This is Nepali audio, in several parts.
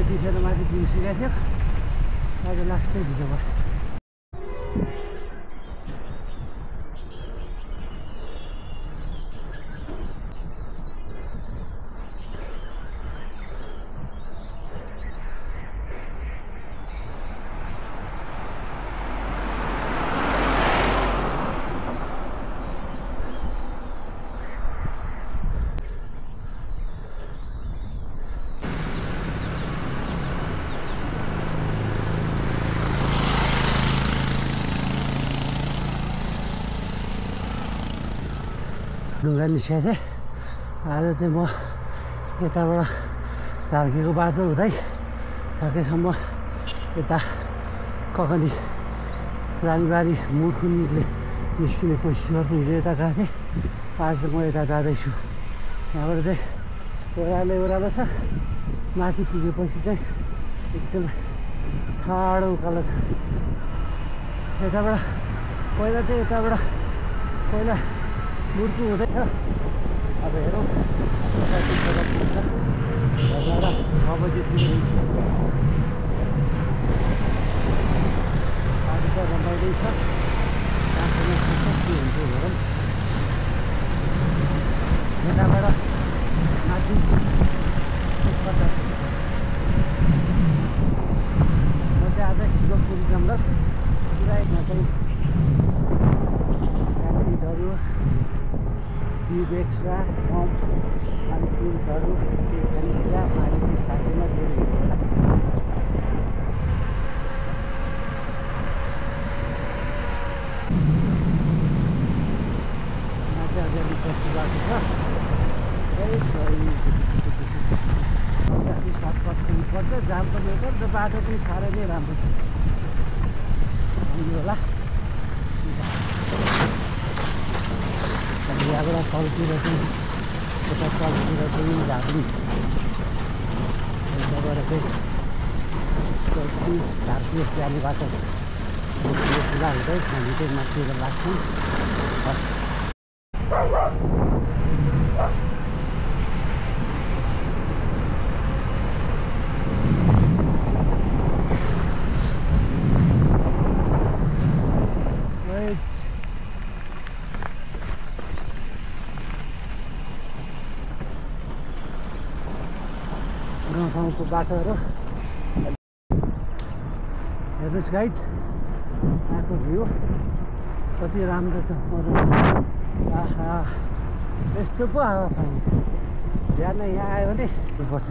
बिसेर माथि बिर्सिरहेको थियो आज लास्टै भिडियो भयो ढुङ्गा निस्केको थिएँ आज चाहिँ म यताबाट ढाल्केको बाटो हुँदै सकेसम्म यता ककनी रानीबारी मुटकुनीले निस्किने कोसिस गर्दै हिँडेर यता गएको थिएँ आज चाहिँ म यता जाँदैछु यहाँबाट चाहिँ ओह्रालो छ माथि पुगेपछि चाहिँ एकदमै ठाडो उकालो छ यताबाट पहिला चाहिँ यताबाट पहिला मुर्कु हुँदैछ अब हेरौँ 6 बजीतिर निस्क्यो गाडी त रमाइँदैछ कहाँसम्म पुग्छ के हुन्छ हेरौँ यताबाट माथि कता पुग्छ म चाहिँ आज शिवपुरी जङ्गल पुरा चाहिँ एसिडहरू ट्युब एक्स्ट्रा पम्प अनि टुल्सहरू त्यो पनि पुरा पानीको साथीमा धेरै होला माथि अलिअलि पछि बाटो छ सही सर्टकट पुग्नुपर्छ जाम पनि पर्छ बाटो पनि साह्रै नै राम्रो छ होला यहाँबाट तलतिर चाहिँ यता तलतिर चाहिँ झाँक्री यताबाट चाहिँ टक्सी झाँक्री जाने बाटो पुरा हुँदै हामी चाहिँ माथितिर लाग्छौँ गाउँठाउँको बाटोहरू हेर्नुहोस् गाइज यहाँको भ्यू कति राम्रो छ आहा यस्तो पो हावा पानी बिहान यहाँ आयो भने पर्छ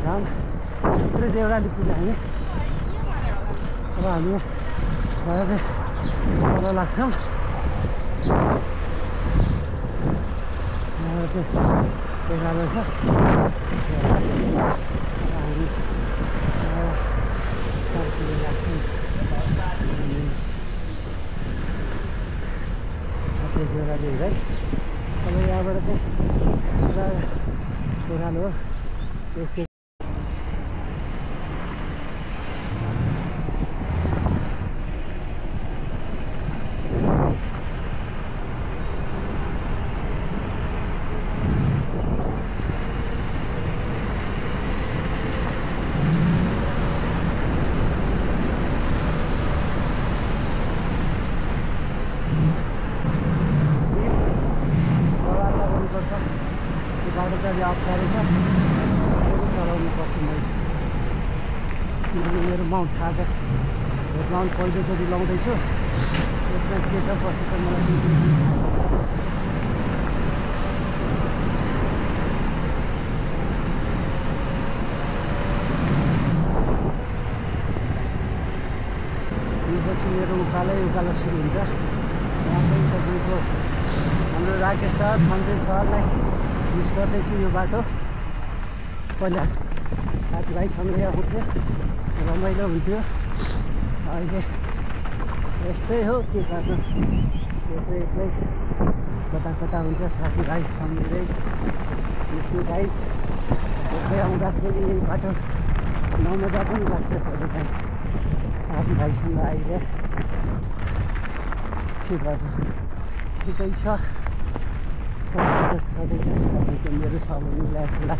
काम थुप्रै देउराली पुग्यो हामी अब हामी गएर तल लाग्छौँ यहाँ चाहिँ एघारो छ हामी लाग्छौँ देउराली हुँदै अब यहाँबाट चाहिँ पुरा ओह्रालो हो बाटो चाहिँ अप्ठ्यारो छ चलाउनु पर्छ मैले किनकि मेरो माउन्ट थाहा छ माउन्ट पहिलोचोटि लाउँदैछु यसमा के छ कसो छ मलाई पछि मेरो उकालो सुरु हुन्छ यहाँ पनि तपाईँको हाम्रो राकेश सर मन्दिर सरलाई मिस गर्दैछु यो बाटो पहिला साथीभाइसँग यहाँ उठ्यो रमाइलो हुन्थ्यो अहिले यस्तै हो के गर्नु एक्लै कता हुन्छ साथीभाइ सम्झिँदै मिस्नु गाइज एक्लै आउँदाखेरि यही बाटो नमजा पनि लाग्छ कहिलेकाहीँ साथीभाइसँग अहिले के गर्नु ठिकै छ सबैका साथी चाहिँ मेरो समय मिलाएको होला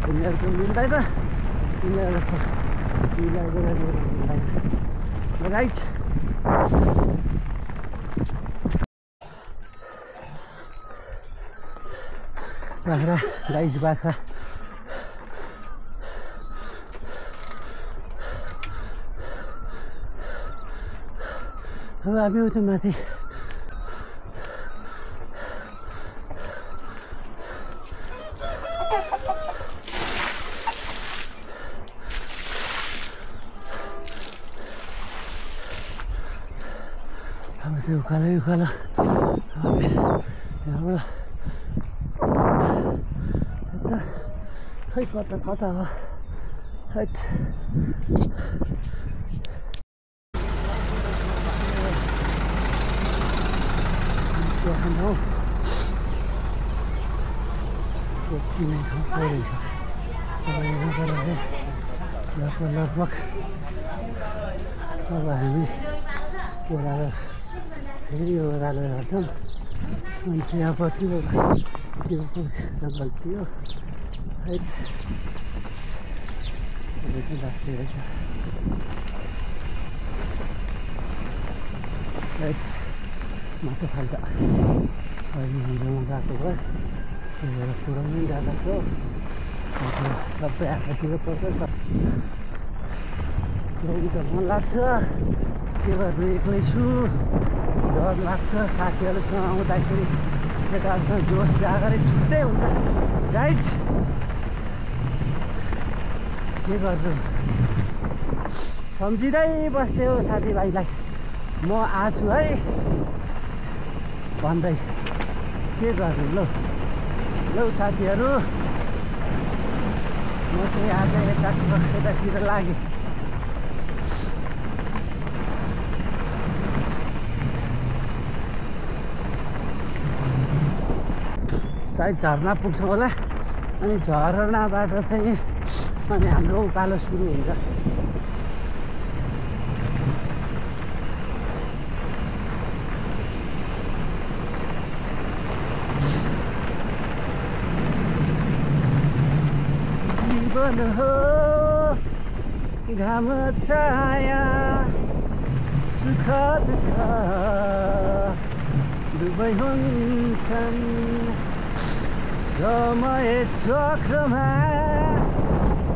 उनीहरूको मिल्दैन उनीहरूको मिलाइदिएर मेरो मिल्दैन राइट बाख्रा गाई बाख्रा अब हामी उता माथि अब त्यो उकालो उकालो यहाँबाट खै कता कता हो हैट चिया खानु यति नै थुप्रै रहेछ लगभग अब हामी ओह्रालो फेरि ओह्रालो हेर्छौँ अनि चियापत्ती जङ्गल थियो है राख्दै रहेछ राइट माटो खाल्छ अहिले हिँड्नुमा गएको भयो त्यही भएर पुऱ्याउनै गएको थियो सबै आँखातिर पर्छ पुऱ्याउनु त मन लाग्छ के गर्नु एक्लै छु डर लाग्छ साथीहरूसँग आउँदाखेरि केटाहरूसँग जोस जागरै छुट्टै हुन्छ राइट के गर्नु सम्झिँदै बस्थ्यो साथीभाइलाई म आछु है भन्दै के गर्नु लौ साथीहरू म चाहिँ आज यतातिर लागेँ सायद झरना पुग्छौँ होला अनि झरनाबाट चाहिँ अनि हाम्रो उकालो सुरु हुन्छ जीवन हो घाम छाया सुख दुःख दुवै हुन्छन् समय चक्रमा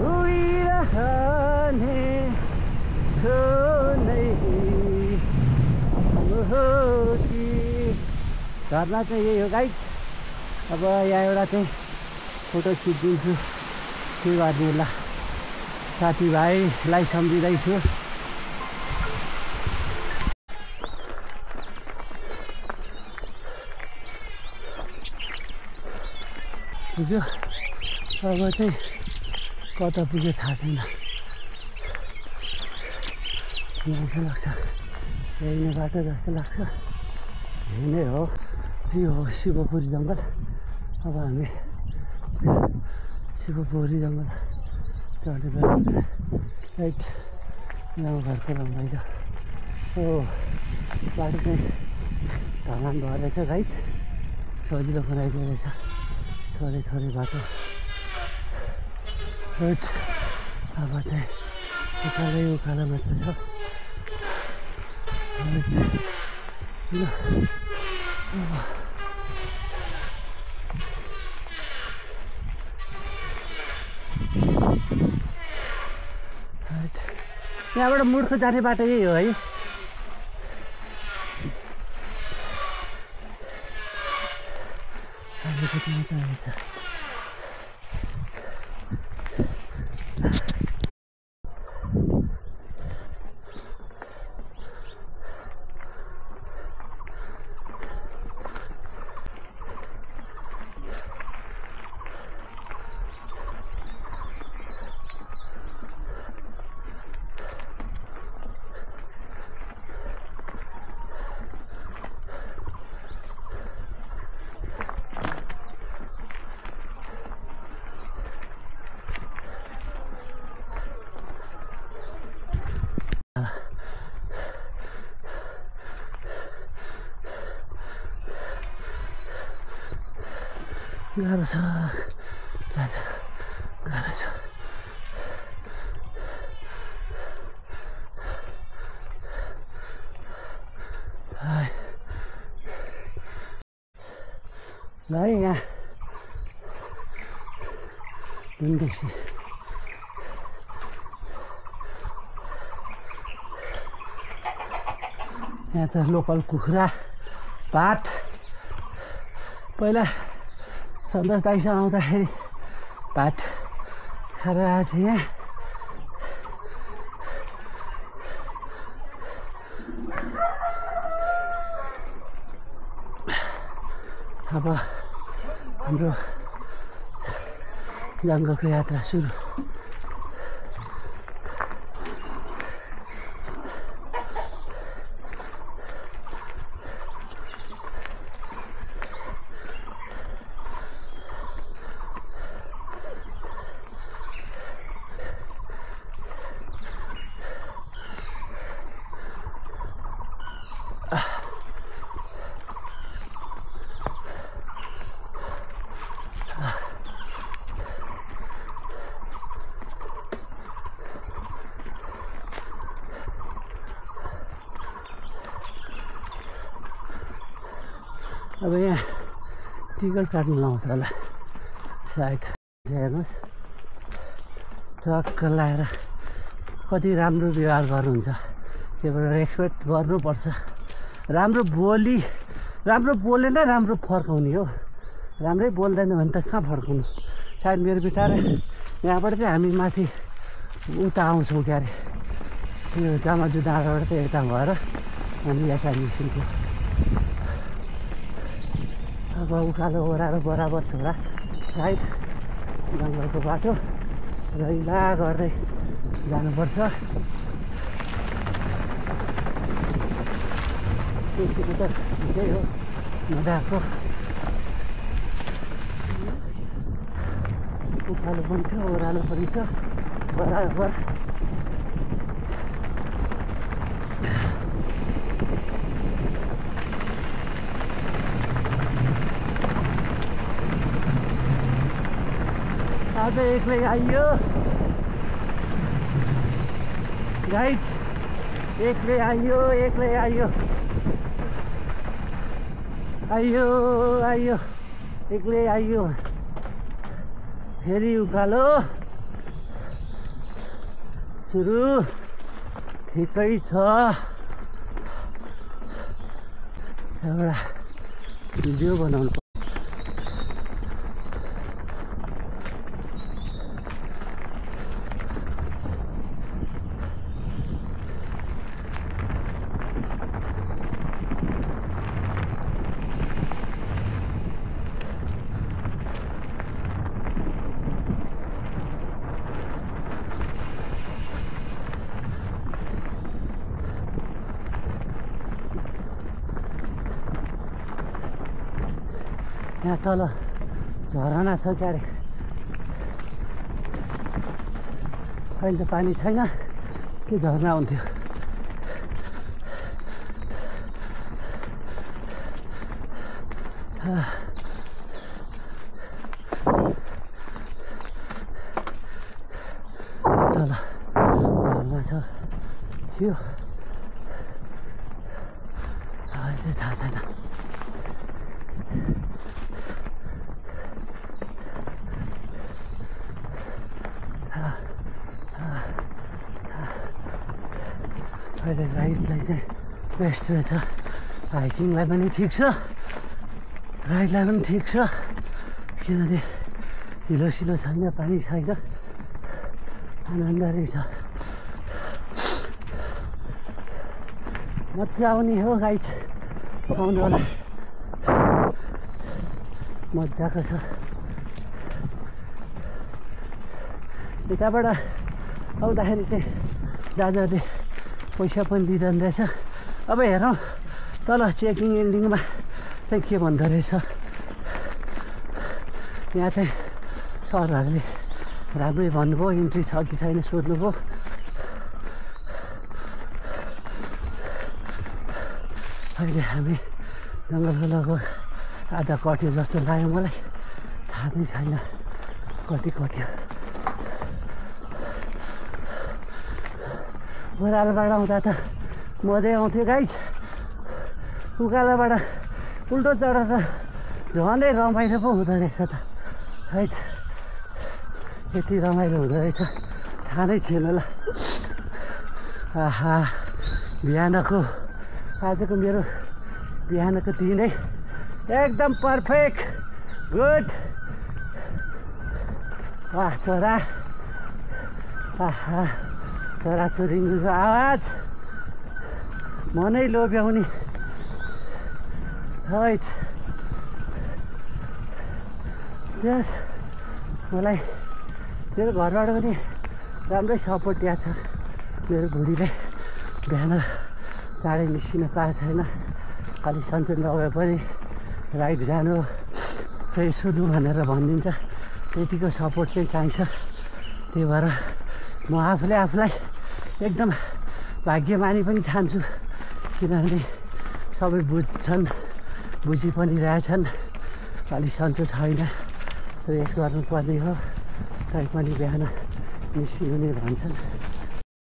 उडिरहने नै हो कि झरना चाहिँ यही हो गाइड अब यहाँ एउटा चाहिँ फोटो खिचिदिन्छु के गर्नु होला साथीभाइलाई सम्झिँदैछु पुग्यो अब चाहिँ कता पुग्यो थाहा छैन मान्छे लाग्छ यही नै बाटो जस्तो लाग्छ यही नै हो यो हो शिवपुरी जङ्गल अब हामी शिवपुरी जङ्गल चढेर राइट गाउँघरको रमाइलो हो बाटो चाहिँ ढलान भएर रहेछ राइट सजिलो बनाइदिएको रहेछ थोरै थोरै बाटो राइट अब चाहिँ उकालो मात्र छ यहाँबाट मुर्ख जाने बाटो यही हो है अलिकति मात्र रहेछ गाह्रो छ गाह्रो छ ल है यहाँ देखि यहाँ त लोकल कुखुरा भात पहिला सन्तोष दाइसँग आउँदाखेरि भात खाएर आएको थिएँ यहाँ अब हाम्रो जङ्गलको यात्रा सुरु अब यहाँ टिकट काट्नु लाउँछ होला सायद हेर्नुहोस् टक्क लाएर कति राम्रो व्यवहार गर्नुहुन्छ त्योबाट रेस्पेक्ट गर्नुपर्छ राम्रो बोलेन राम्रो फर्काउने हो राम्रै बोल्दैन भने त कहाँ फर्काउनु सायद मेरो विचार यहाँबाट चाहिँ हामी माथि उता आउँछौँ क्यारे यो जामाजु डाँडाबाट चाहिँ यता भएर हामी यता निस्किन्छौँ अब उकालो ओह्रालो बराबर छोरा सायद जङ्गलको बाटो रैला गर्दै जानुपर्छ त्यति त त्यही हो मजाको उकालो पनि छ ओह्रालो पनि छ बराबर आज एक्लै आइयो गाइड एक्लै आइयो एक्लै आइयो फेरि उकालो सुरु ठिकै छ एउटा भिडियो बनाउनु यहाँ तल झरना छ क्यारे अहिले त पानी छैन के झरना हुन्थ्यो तल झरना छ थियो अहिले चाहिँ थाहा छैन अहिले राइडलाई चाहिँ बेस्ट रहेछ हाइकिङलाई पनि ठिक छ राइडलाई पनि ठिक छ किनभने हिलो छैन पानी छैन आनन्द रहेछ मजा आउने हो गाइड आउनु होला मजाको छ यताबाट आउँदाखेरि चाहिँ दाजुहरूले पैसा पनि लिँदैन रहेछ अब हेरौँ तल चेकिङ एन्डिङमा चाहिँ के भन्दो रहेछ यहाँ चाहिँ सरहरूले राम्रै भन्नुभयो इन्ट्री छ कि छैन सोध्नुभयो अहिले हामी जङ्गलको लगभग आधा कट्यो जस्तो लाग्यो मलाई थाहा चाहिँ छैन कति कट्यो। ओह्रालोबाट आउँदा त मजै आउँथ्यो गाइस, उकालोबाट उल्टो चढेर त झनै रमाइलो पो हुँदो रहेछ त है। यति रमाइलो हुँदो रहेछ थाहा नै थिएन ल। आहा, बिहानको आजको मेरो बिहानको दिनै एकदम पर्फेक्ट गुड। वाह छोरा, आहा छोराछोरीको आवाज मनै लोभ्याउने है। त्यस मलाई मेरो घरबाट पनि राम्रै सपोर्ट दिएको छ। मेरो बुढीले बिहान चाँडै निस्किन पाएको छैन, अलिक सन्चो नभए पनि राइड जानु फ्रेस हुनु भनेर भनिदिन्छ। त्यतिको सपोर्ट चाहिँ चाहिन्छ। त्यही भएर म आफूले आफूलाई एकदम भाग्यमानी पनि ठान्छु, किनभने सबै बुझ्छन्, बुझि पनि रहेछन्। अलिक सन्चो छैन, रेस्ट गर्नुपर्ने हो, तैपनि बिहान निस्किनु नै भन्छन्।